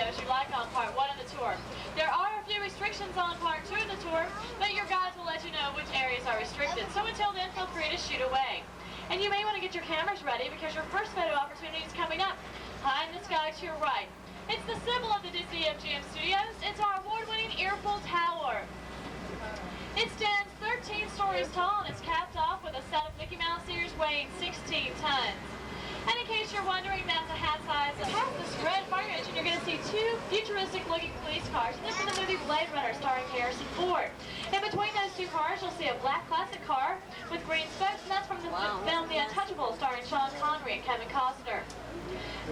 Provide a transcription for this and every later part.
studios you like on part 1 of the tour. There are a few restrictions on part 2 of the tour, but your guides will let you know which areas are restricted. So until then, feel free to shoot away. And you may want to get your cameras ready because your first photo opportunity is coming up. High in the sky to your right. It's the symbol of the Disney MGM studios. It's our award-winning Earful Tower. It stands 13 stories tall and it's capped off with a set of Mickey Mouse ears weighing 16 tons. And in case you're wondering, that's a hat size. Past this red fire engine, you're going to see 2 futuristic-looking police cars. And they're from the movie Blade Runner starring Harrison Ford. In between those 2 cars, you'll see a black classic car with green spokes, and that's from the film The Untouchables starring Sean Connery and Kevin Costner.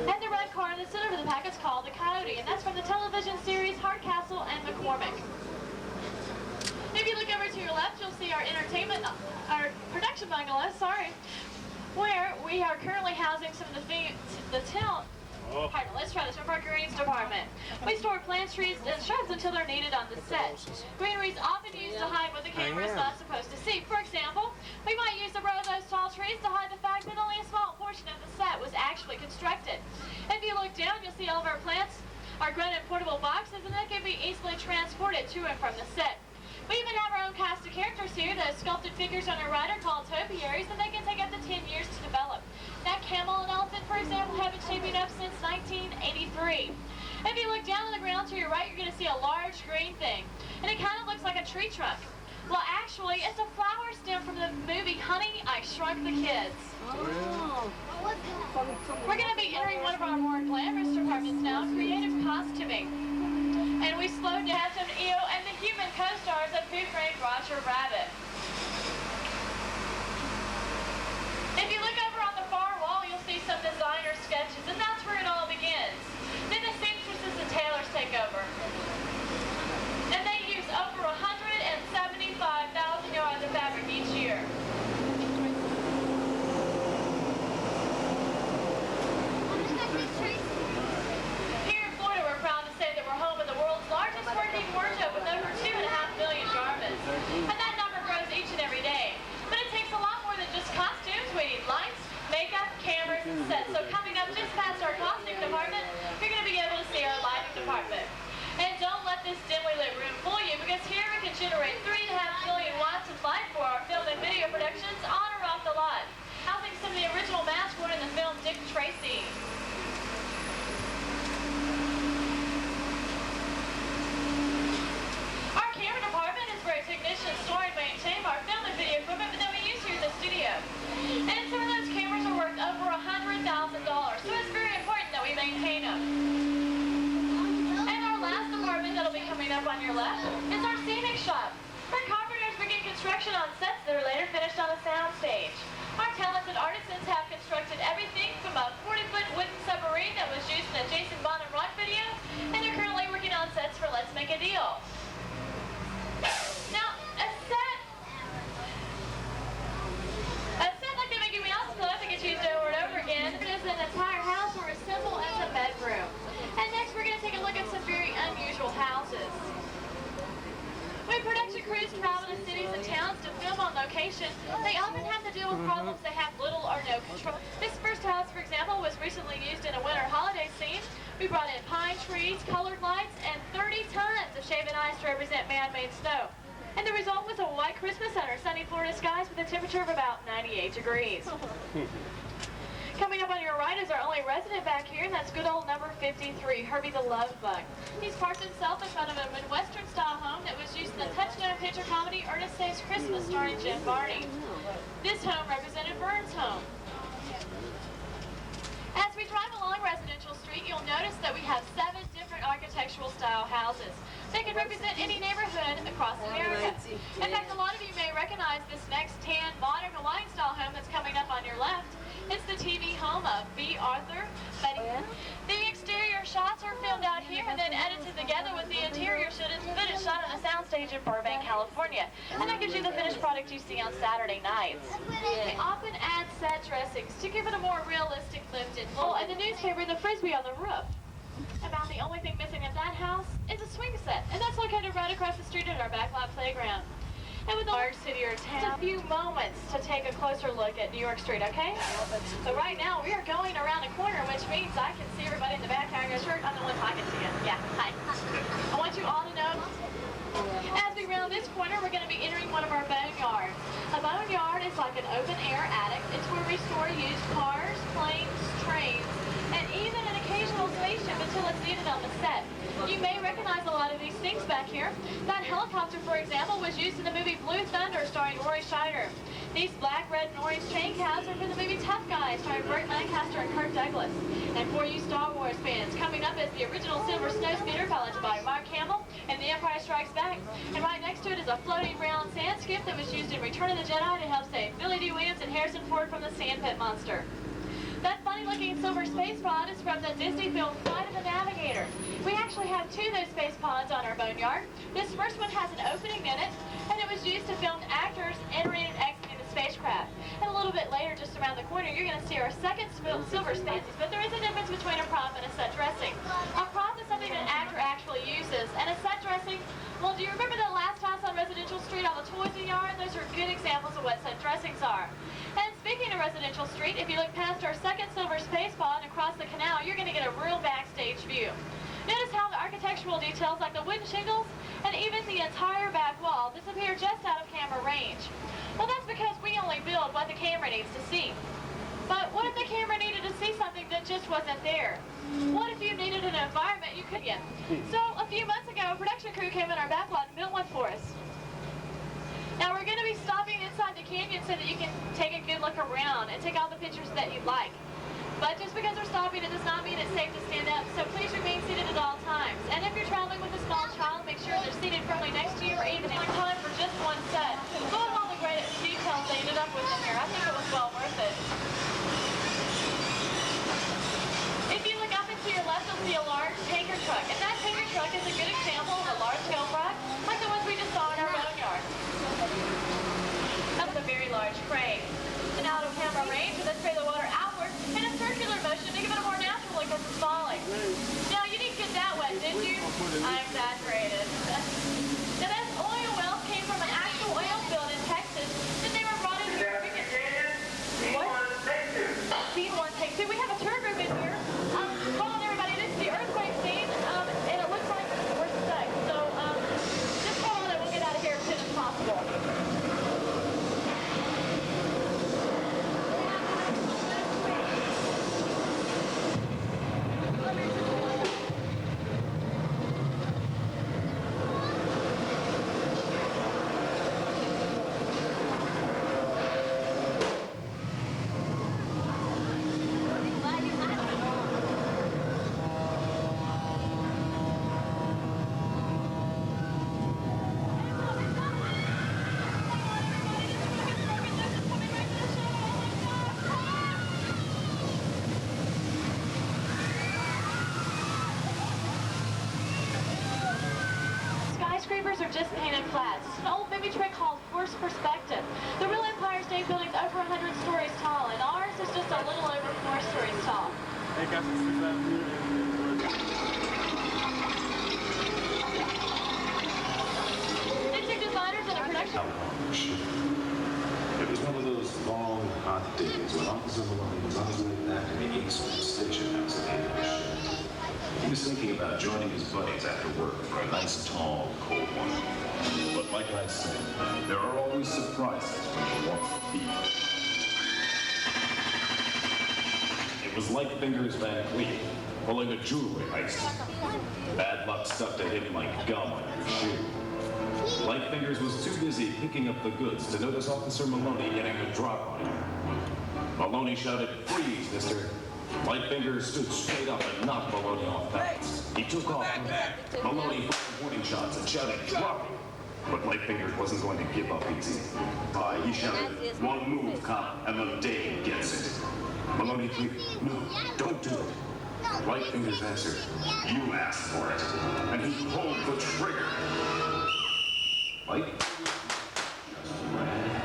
And the red car in the center of the pack is called the Coyote, and that's from the television series Hardcastle and McCormick. If you look over to your left, you'll see our production bungalow, where we are currently housing some of the talent. Pardon, let's try this. Our greens department. We store plants, trees, and shrubs until they're needed on the set. Greenery is often used to hide what the camera is not supposed to see. For example, we might use a row of those tall trees to hide the fact that only a small portion of the set was actually constructed. If you look down, you'll see all of our plants are grown in portable boxes, and they can be easily transported to and from the set. We even have our own cast of characters here. Those sculpted figures on our right are called topiaries, and they can take up to 10 years to develop. That camel and elephant, for example, have been shaping up since 1983. If you look down on the ground to your right, you're going to see a large green thing, and it kind of looks like a tree trunk. Well, actually, it's a flower stem from the movie Honey, I Shrunk the Kids. Oh. We're going to be entering one of our more glamorous departments now, creative costuming. And we slowed down some EO and the human co-stars of Who Framed Roger Rabbit. If you look over on the far wall, you'll see some designer sketches, and that's where it all begins. Then the seamstresses and tailors take over. And they use over 175,000 yards of fabric each year. Here in Florida, we're proud to say that we're home of the world's largest working wardrobe with over 2.5 million garments. And that number grows each and every day. But it takes a lot more than just costumes. We need lights, makeup, cameras, and sets. So coming up just past our costume department, you're going to be able to see our lighting department. And don't let this dimly lit room fool you, because here we can generate 3.5 billion watts of light for our film and video productions on or off the lot. Housing some of the original masks worn in the film Dick Tracy. Our camera department is where technicians store and maintain our film and video equipment that we use here at the studio. And some of those cameras are worth over $100,000, so it's very important that we maintain them. And our last department that'll be coming up on your left is our scenic shop, where carpenters begin construction on sets that are later finished on a sound stage. Our talented artisans have constructed everything from a 40-foot wooden submarine that was used in a Jason Bond and Rock video, and they're currently working on sets for Let's Make a Deal. Now, a set like the Mickey Mouse Club that gets used over and over again is an entire house or as simple as a bedroom. And next we're going to take a look at some very unusual houses. When production crews travel to cities and towns to film on location, they often have to deal with problems they have little or no control. This first house, for example, was recently used in a winter holiday scene. We brought in pine trees, colored lights, and 30 tons of shaven ice to represent man-made snow. And the result was a white Christmas under sunny Florida skies with a temperature of about 98 degrees. Coming up on your right is our only resident back here, and that's good old number 53, Herbie the Love Bug. He's parked himself in front of a Midwestern-style home that was used in the touchstone picture comedy Ernest Saves Christmas starring Jim Varney. This home represented Burns' home. As we drive along Residential Street, you'll notice that we have 7 different architectural style houses. They can represent any neighborhood across America. In fact, a lot of you may recognize this next tan, modern Hawaiian style home that's coming up on your left. It's the TV home of B. Arthur Betty. The exterior shots are filmed out here and then edited together with the interior footage shot on a soundstage in Burbank, California. And that gives you the finished product you see on Saturday nights. We often add set dressings to give it a more realistic lifted look. And the newspaper and the frisbee on the roof. About the only thing missing at that house is a swing set, and that's located right across the street at our Backlot playground. And with a large city or town, just a few moments to take a closer look at New York Street, okay? So right now we are going around a corner, which means I can see everybody in the back carrying a shirt. I'm the only one I can see it. Yeah. one of our boneyards. A boneyard is like an open-air attic. It's where we store used cars, planes, trains, and even an occasional spaceship until it's needed on the set. You may recognize a lot of these things back here. That helicopter, for example, was used in the movie Blue Thunder starring Roy Scheider. These black, red, and orange train cabs are for the movie Tough Guys starring Burt Lancaster and Kirk Douglas. And for you Star Wars fans, coming up is the original Silver Snowspeeder piloted by Mark Hamill and The Empire Strikes Back. And right next to it is a floating round sand skip that was used in Return of the Jedi to help save Billy D. Williams and Harrison Ford from the sand pit monster. That funny-looking silver space pod is from the Disney film Flight of the Navigator. We actually have two of those space pods on our boneyard. This first one has an opening in it, and it was used to film actors entering and exiting the spacecraft. And a little bit later, just around the corner, you're going to see our second silver spaces, but there is a difference between a prop and a set dressing. A prop is something an actor actually uses, and a set dressing, well, do you remember the last house on Residential Street, all the toys in the yard? Those are good examples of what set dressings are. And speaking of Residential Street, if you look past our second silver space pod and across the canal, you're going to get a real backstage view. Notice how the architectural details like the wooden shingles and even the entire back wall disappear just out of camera range. Well, that's because we only build what the camera needs to see. But what if the camera needed to see something that just wasn't there? What if you needed an environment you could get? So a few months ago, a production crew came in our backlot and built one for us. Now we're going to be stopping inside the canyon so that you can take a good look around and take all the pictures that you'd like. But just because we're stopping, it does not mean it's safe to stand up, so please remain seated at all times. And if you're traveling with a small child, make sure they're seated firmly next to you or even in time for just one set. Go with all the great details they ended up with in here. I think it was well worth it. If you look up and to your left, you'll see a large tanker truck. And that tanker truck is a good example of a large-scale frac, like the ones we just saw in our boneyard. That's a very large crane. And out of camera range, let's spray the water outward in a circular motion to give it a more natural look as it's falling. Now, you didn't get that wet, did you? I exaggerated. Now, those oil wells came from an actual oil field in Texas, and they were brought in here. What? Scene 1, take 2. We have a tour group in here. Hold on, everybody. This is the earthquake scene, and it looks like we're stuck. So, just hold on, and we'll get out of here as soon as possible. Skyscrapers are just painted flat. It's an old movie trick called forced perspective. The real Empire State Building's over 100 stories tall, and ours is just a little over 4 stories tall. Hey guys, Music designers and a production. It was one of those long, hot days when Officer Maloney was on his way back to the East Station House at the end of the shift. He was thinking about joining his buddies after work for a nice, tall, cold one. But like I said, there are always surprises when you walk the beat. It was like Fingers Van Cleef pulling a jewelry heist. Bad luck stuck to him like gum on your shoe. Lightfingers was too busy picking up the goods to notice Officer Maloney getting a drop on him. Maloney shouted, "Freeze, mister!" Lightfingers stood straight up and knocked Maloney off balance. He took off. Maloney fired warning shots and shouted, "Drop him!" But Lightfingers wasn't going to give up easy. He shouted, "One move, cop, and the Dane gets it." Maloney pleaded, "No, don't do it." Lightfingers answered, "You asked for it." And he pulled the trigger. Lightfingers just ran.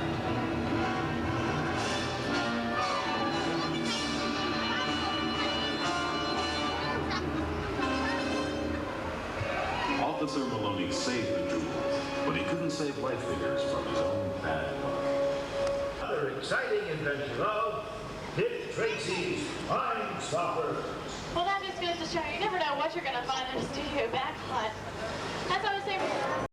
Officer Maloney saved the jewels, but he couldn't save Lightfingers from his own bad luck. Another exciting adventure of Dick Tracy's Crime Stoppers. Well, that just goes to show you never know what you're going to find in a studio backlot.